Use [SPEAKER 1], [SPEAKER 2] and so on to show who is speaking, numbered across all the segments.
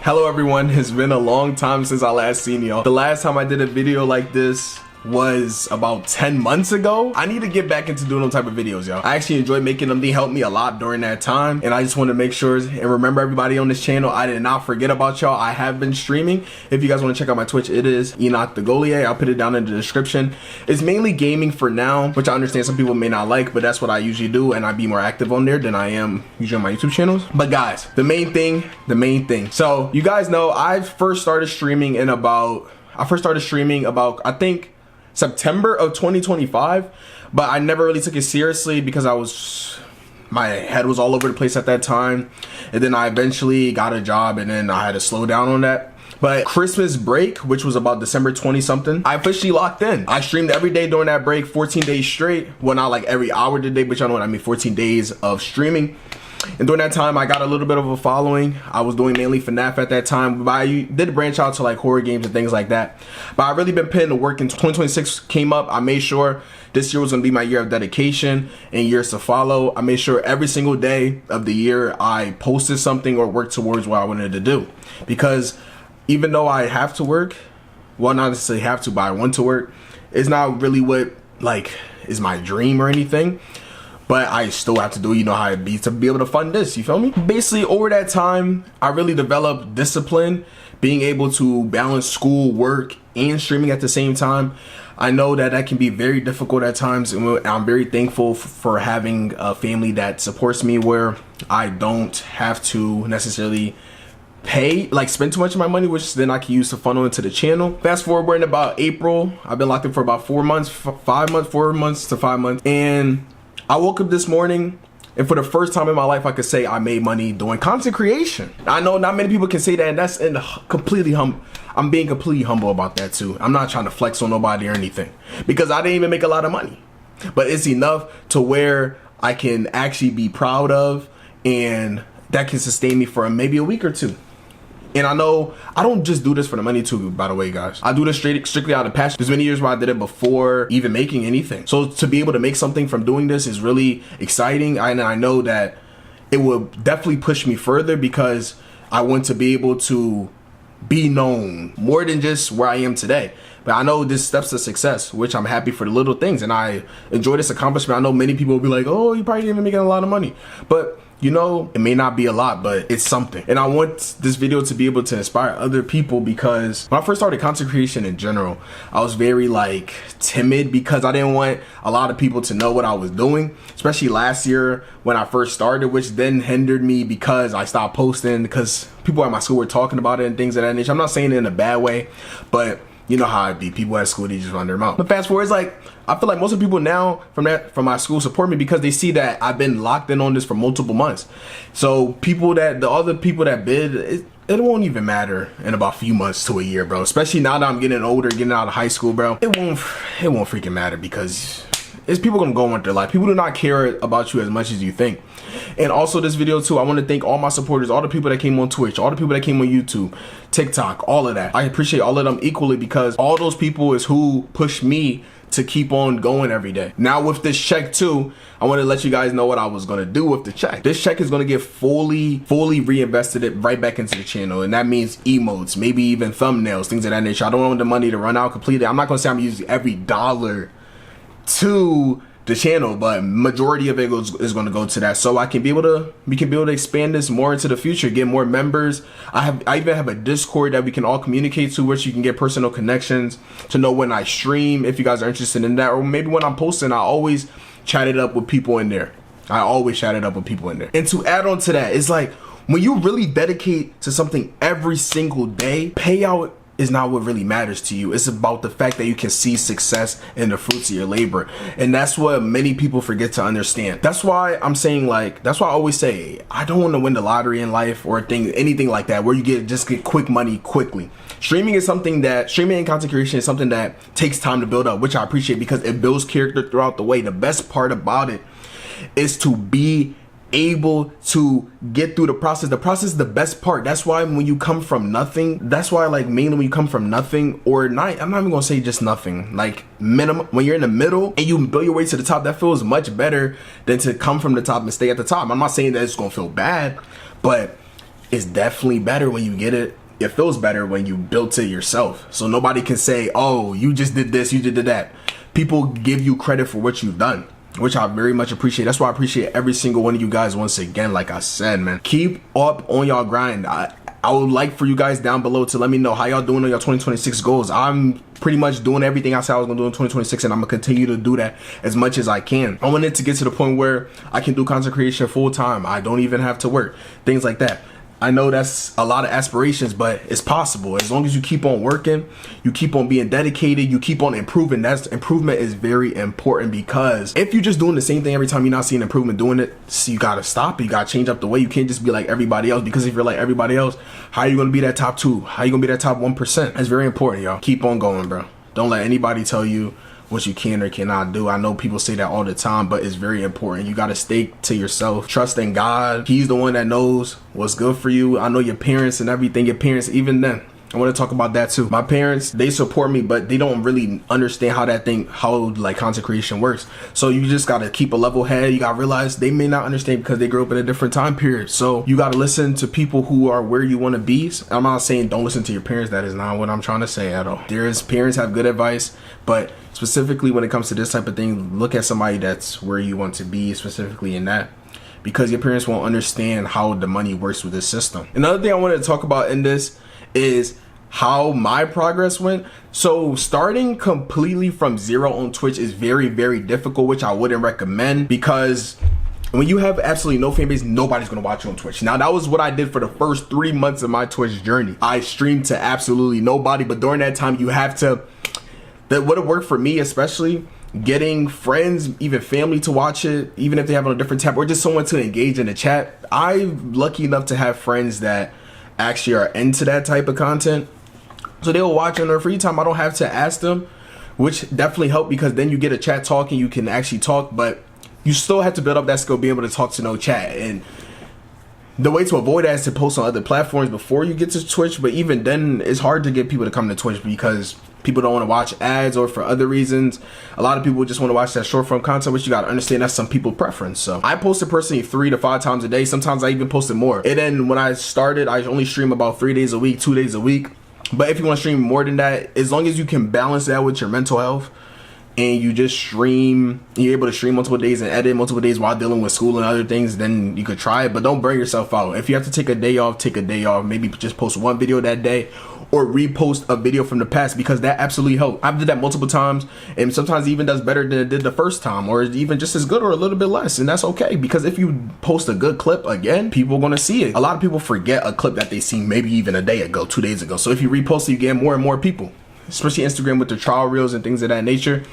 [SPEAKER 1] Hello everyone, it's been a long time since I last seen y'all. The last time I did a video like this was about 10 months ago. I need to get back into doing those type of videos, y'all. I actually enjoyed making them. They helped me a lot during that time, and I just want to make sure and remember everybody on this channel, I did not forget about y'all. I have been streaming. If you guys want to check out my Twitch, it is Enoch the Goliath. I'll put it down in the description. It's mainly gaming for now, which I understand some people may not like, but that's what I usually do, and I be more active on there than I am usually on my YouTube channels. But guys, the main thing. So you guys know I first started streaming about I think September of 2025, but I never really took it seriously because my head was all over the place at that time, and then I eventually got a job, and then I had to slow down on that. But Christmas break, which was about December 20 something, I officially locked in. I streamed every day during that break, 14 days straight. Well, not like every hour today, but y'all know what I mean, 14 days of streaming. And during that time, I got a little bit of a following. I was doing mainly FNAF at that time, but I did branch out to like horror games and things like that. But I really been putting the work in. 2026 came up. I made sure this year was going to be my year of dedication and years to follow. I made sure every single day of the year I posted something or worked towards what I wanted to do. Because even though I have to work, well, not necessarily have to, but I want to work, it's not really what like is my dream or anything. But I still have to do, you know how it be to be able to fund this, you feel me? Basically, over that time, I really developed discipline, being able to balance school, work, and streaming at the same time. I know that that can be very difficult at times, and I'm very thankful for having a family that supports me where I don't have to necessarily spend too much of my money, which then I can use to funnel into the channel. Fast forward, we're in about April. I've been locked in for about 4 months, 4 months to 5 months, and I woke up this morning, and for the first time in my life, I could say I made money doing content creation. I know not many people can say that, and that's I'm being completely humble about that too. I'm not trying to flex on nobody or anything, because I didn't even make a lot of money, but it's enough to where I can actually be proud of, and that can sustain me for maybe a week or two. And I know I don't just do this for the money too, by the way, guys. I do this strictly out of passion. There's many years where I did it before even making anything. So to be able to make something from doing this is really exciting. And I know that it will definitely push me further, because I want to be able to be known more than just where I am today. But I know this steps to success, which I'm happy for the little things. And I enjoy this accomplishment. I know many people will be like, oh, you probably didn't even make a lot of money. But you know, it may not be a lot, but it's something. And I want this video to be able to inspire other people, because when I first started content creation in general, I was very like timid, because I didn't want a lot of people to know what I was doing, especially last year when I first started, which then hindered me because I stopped posting because people at my school were talking about it and things of that nature. I'm not saying it in a bad way, but you know how it be. People at school, they just run their mouth. But fast forward, it's like, I feel like most of the people now from my school support me because they see that I've been locked in on this for multiple months. So the other people that bid, it won't even matter in about a few months to a year, bro. Especially now that I'm getting older, getting out of high school, bro. It won't freaking matter, because it's people gonna go on with their life. People do not care about you as much as you think. And also this video too, I want to thank all my supporters, all the people that came on Twitch, all the people that came on YouTube, TikTok, all of that. I appreciate all of them equally, because all those people is who pushed me to keep on going every day. Now with this check too, I want to let you guys know what I was going to do with the check. This check is going to get fully reinvested it right back into the channel, and that means emotes, maybe even thumbnails, things of that nature. I don't want the money to run out completely. I'm not going to say I'm using every dollar to the channel, but majority of it is going to go to that, so we can be able to expand this more into the future, get more members. I even have a Discord that we can all communicate to, which you can get personal connections to know when I stream, if you guys are interested in that, or maybe when I'm posting, I always chat it up with people in there. And to add on to that, it's like when you really dedicate to something every single day, payout is not what really matters to you. It's about the fact that you can see success in the fruits of your labor, and that's what many people forget to understand. That's why I'm saying, like, that's why I always say I don't want to win the lottery in life or anything like that, where you just get quick money quickly. Streaming and content creation is something that takes time to build up, which I appreciate, because it builds character throughout the way. The best part about it is to be able to get through the process. The process is the best part. That's why when you come from nothing, that's why, like, mainly when you come from nothing, or not, I'm not even gonna say just nothing, like minimum, when you're in the middle and you build your way to the top, that feels much better than to come from the top and stay at the top. I'm not saying that it's gonna feel bad, but it's definitely better when you get it. It feels better when you built it yourself. So nobody can say, oh, you just did this, you did that. People give you credit for what you've done, which I very much appreciate. That's why I appreciate every single one of you guys once again. Like I said, man, keep up on y'all grind. I would like for you guys down below to let me know how y'all doing on your 2026 goals. I'm pretty much doing everything I said I was gonna do in 2026, and I'm gonna continue to do that as much as I can. I want it to get to the point where I can do content creation full time. I don't even have to work, things like that. I know that's a lot of aspirations, but it's possible. As long as you keep on working, you keep on being dedicated, you keep on improving. That's improvement is very important, because if you're just doing the same thing every time, you're not seeing improvement doing it. So you gotta stop. You gotta change up the way. You can't just be like everybody else, because if you're like everybody else, how are you gonna be that top 2? How are you gonna be that top 1%? That's very important, y'all. Keep on going, bro. Don't let anybody tell you what you can or cannot do. I know people say that all the time, but it's very important. You got to stay to yourself. Trust in God. He's the one that knows what's good for you. I know your parents and everything. Your parents, even then, I want to talk about that too. My parents, they support me, but they don't really understand how like content creation works. So you just got to keep a level head. You got to realize they may not understand because they grew up in a different time period. So you got to listen to people who are where you want to be. I'm not saying don't listen to your parents. That is not what I'm trying to say at all. Parents have good advice, but specifically when it comes to this type of thing, look at somebody that's where you want to be, specifically in that, because your parents won't understand how the money works with this system. Another thing I wanted to talk about in this is how my progress went. So starting completely from zero on Twitch is very, very difficult, which I wouldn't recommend, because when you have absolutely no fan base, nobody's gonna watch you on Twitch. Now, that was what I did for the first 3 months of my Twitch journey. I streamed to absolutely nobody, but during that time, you have to, that would have worked for me, especially getting friends, even family to watch it, even if they have on a different tab, or just someone to engage in the chat. I'm lucky enough to have friends that actually are into that type of content, so they'll watch in their free time. I don't have to ask them, which definitely helped, because then you get a chat talking, you can actually talk, but you still have to build up that skill, being able to talk to no chat. And the way to avoid that is to post on other platforms before you get to Twitch. But even then, it's hard to get people to come to Twitch, because people don't want to watch ads, or for other reasons. A lot of people just want to watch that short form content, which you got to understand that's some people's preference. So I posted personally 3 to 5 times a day. Sometimes I even posted more. And then when I started, I only stream about 3 days a week, 2 days a week. But if you want to stream more than that, as long as you can balance that with your mental health, and you just stream, you're able to stream multiple days and edit multiple days while dealing with school and other things, then you could try it. But don't burn yourself out. If you have to take a day off, take a day off. Maybe just post one video that day, or repost a video from the past, because that absolutely helped. I've did that multiple times, and sometimes it even does better than it did the first time, or even just as good or a little bit less. And that's okay, because if you post a good clip again, people are gonna see it. A lot of people forget a clip that they seen maybe even a day ago, 2 days ago. So if you repost it, you get more and more people, especially Instagram with the trial reels and things of that nature.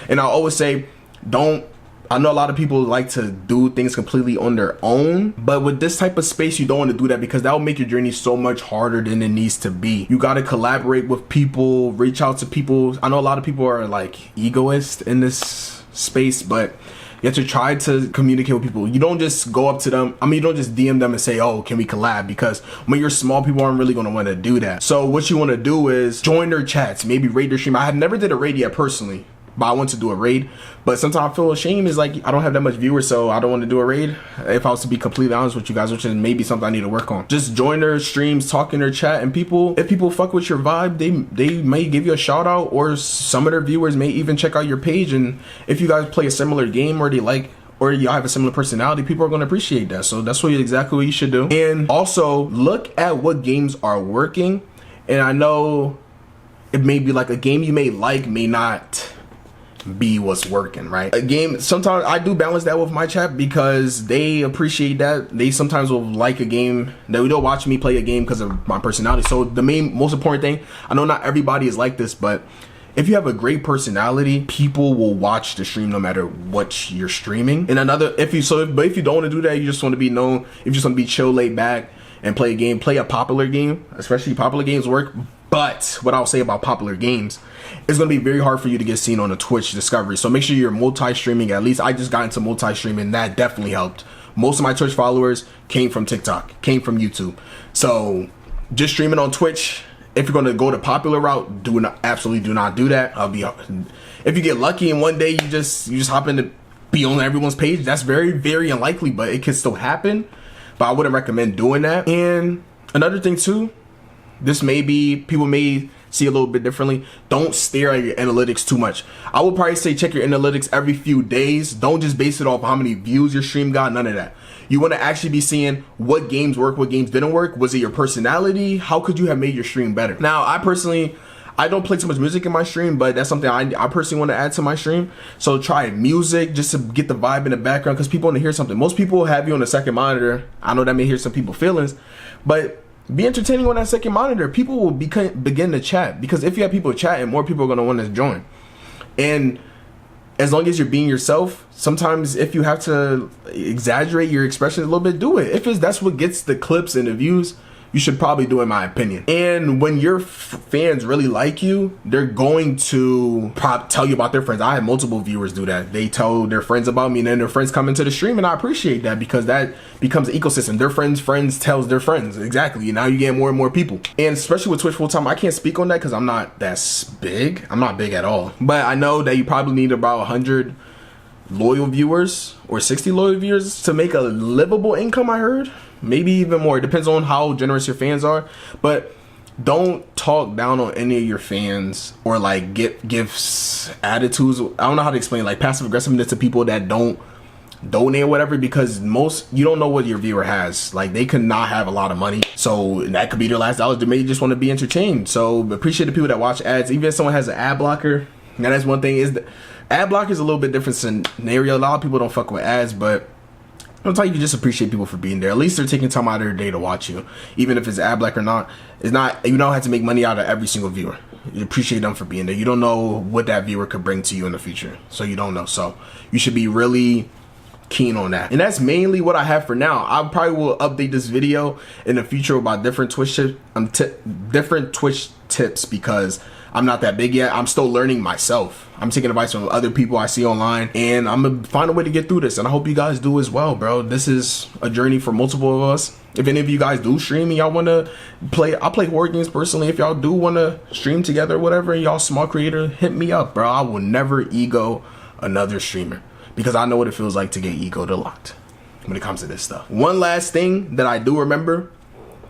[SPEAKER 1] And I always say, I know a lot of people like to do things completely on their own, but with this type of space, you don't want to do that, because that will make your journey so much harder than it needs to be. You got to collaborate with people, reach out to people. I know a lot of people are like egoists in this space, but you have to try to communicate with people. You don't just go up to them. I mean, you don't just DM them and say, oh, can we collab? Because when you're small, people aren't really going to want to do that. So what you want to do is join their chats, maybe raid their stream. I have never did a raid yet personally, but I want to do a raid. But sometimes I feel ashamed, is like, I don't have that much viewers, so I don't want to do a raid, if I was to be completely honest with you guys, which is maybe something I need to work on. Just join their streams, talk in their chat, and if people fuck with your vibe, they may give you a shout out, or some of their viewers may even check out your page. And if you guys play a similar game, or or y'all have a similar personality, people are going to appreciate that. So that's exactly what you should do. And also look at what games are working. And I know it may be like a game you may not be what's working, right? A game, sometimes I do balance that with my chat, because they appreciate that. They sometimes will like a game, they don't watch me play a game because of my personality. So the most important thing, I know not everybody is like this, but if you have a great personality, people will watch the stream no matter what you're streaming. And if you don't want to do that, you just want to be known, if you just want to be chill, laid back, and play a game, play a popular game. Especially popular games work. But what I'll say about popular games, it's going to be very hard for you to get seen on a Twitch discovery. So make sure you're multi-streaming. At least I just got into multi-streaming. That definitely helped. Most of my Twitch followers came from TikTok, came from YouTube. So just streaming on Twitch, if you're going to go the popular route, absolutely do not do that. If you get lucky and one day you just happen to be on everyone's page, that's very, very unlikely, but it can still happen. But I wouldn't recommend doing that. And Another thing too, this may be, people may see a little bit differently. Don't stare at your analytics too much. I would probably say check your analytics every few days. Don't just base it off how many views your stream got, none of that. You want to actually be seeing what games work, what games didn't work. Was it your personality? How could you have made your stream better? Now, I don't play too much music in my stream, but that's something I personally want to add to my stream. So try music just to get the vibe in the background, because people want to hear something. Most people have you on the second monitor. I know that may hear some people's feelings, but be entertaining on that second monitor. People will begin to chat, because if you have people chatting, more people are going to want to join. And as long as you're being yourself, sometimes if you have to exaggerate your expressions a little bit, do it. If that's what gets the clips and the views, you should probably do it, in my opinion. And when your fans really like you, they're going to tell you about their friends. I had multiple viewers do that. They tell their friends about me, and then their friends come into the stream, and I appreciate that, because that becomes an ecosystem. Their friends tells their friends. Exactly. And now you get more and more people. And especially with Twitch full time, I can't speak on that because I'm not that big. I'm not big at all. But I know that you probably need about 100 loyal viewers or 60 loyal viewers to make a livable income, I heard. Maybe even more. It depends on how generous your fans are. But don't talk down on any of your fans, or like give attitudes. I don't know how to explain, like passive aggressiveness to people that don't donate or whatever, because you don't know what your viewer has. Like, they could not have a lot of money, so that could be their last dollars. They may just want to be entertained. So appreciate the people that watch ads. Even if someone has an ad blocker, now that's one thing. Is the ad blocker is a little bit different scenario. A lot of people don't fuck with ads, but sometimes you just appreciate people for being there. At least they're taking time out of their day to watch you, even if it's ad block or not. You don't have to make money out of every single viewer. You appreciate them for being there. You don't know what that viewer could bring to you in the future, so you don't know. So you should be really keen on that. And that's mainly what I have for now. I probably will update this video in the future about different Twitch tips, because I'm not that big yet. I'm still learning myself. I'm taking advice from other people I see online, and I'm gonna find a way to get through this, and I hope you guys do as well, bro. This is a journey for multiple of us. If any of you guys do stream and y'all want to play, I play horror games personally. If y'all do want to stream together or whatever, and y'all small creator, hit me up, bro. I will never ego another streamer, because I know what it feels like to get egoed a lot when it comes to this stuff. One last thing that I do remember,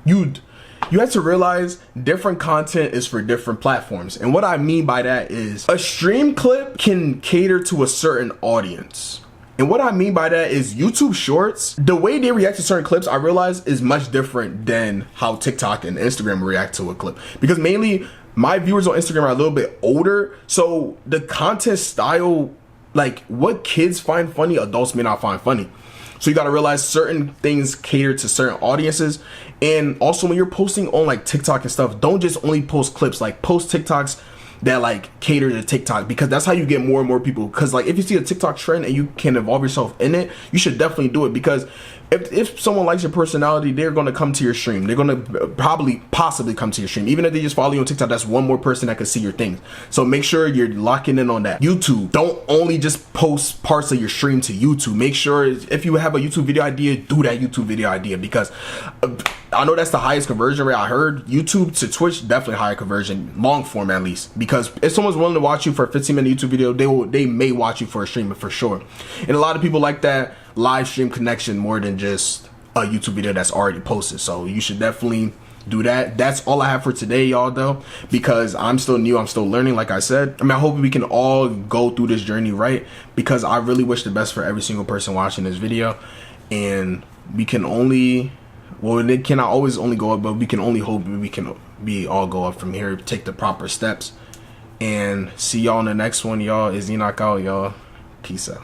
[SPEAKER 1] you have to realize different content is for different platforms. And what I mean by that is a stream clip can cater to a certain audience. And what I mean by that is YouTube Shorts, the way they react to certain clips, I realize is much different than how TikTok and Instagram react to a clip. Because mainly my viewers on Instagram are a little bit older, so the content style, like what kids find funny, adults may not find funny. So you gotta realize certain things cater to certain audiences. And also when you're posting on like TikTok and stuff, don't just only post clips, like post TikToks that like cater to TikTok, because that's how you get more and more people. Because like if you see a TikTok trend and you can involve yourself in it, you should definitely do it, because if someone likes your personality, they're going to come to your stream. They're going to possibly come to your stream. Even if they just follow you on TikTok, that's one more person that can see your things. So make sure you're locking in on that. YouTube, don't only just post parts of your stream to YouTube. Make sure if you have a YouTube video idea, do that YouTube video idea, because I know that's the highest conversion rate I heard. YouTube to Twitch, definitely higher conversion, long form at least, because if someone's willing to watch you for a 15-minute YouTube video, they may watch you for a stream for sure. And a lot of people like that live stream connection more than just a YouTube video that's already posted. So you should definitely do that. That's all I have for today, y'all, though, because I'm still new, I'm still learning, like I said. I mean, I hope we can all go through this journey right, because I really wish the best for every single person watching this video. And we can only, well, it cannot always only go up, but we can only hope we all go up from here, take the proper steps. And see y'all in the next one, y'all. Is Enoch out, y'all. Peace out.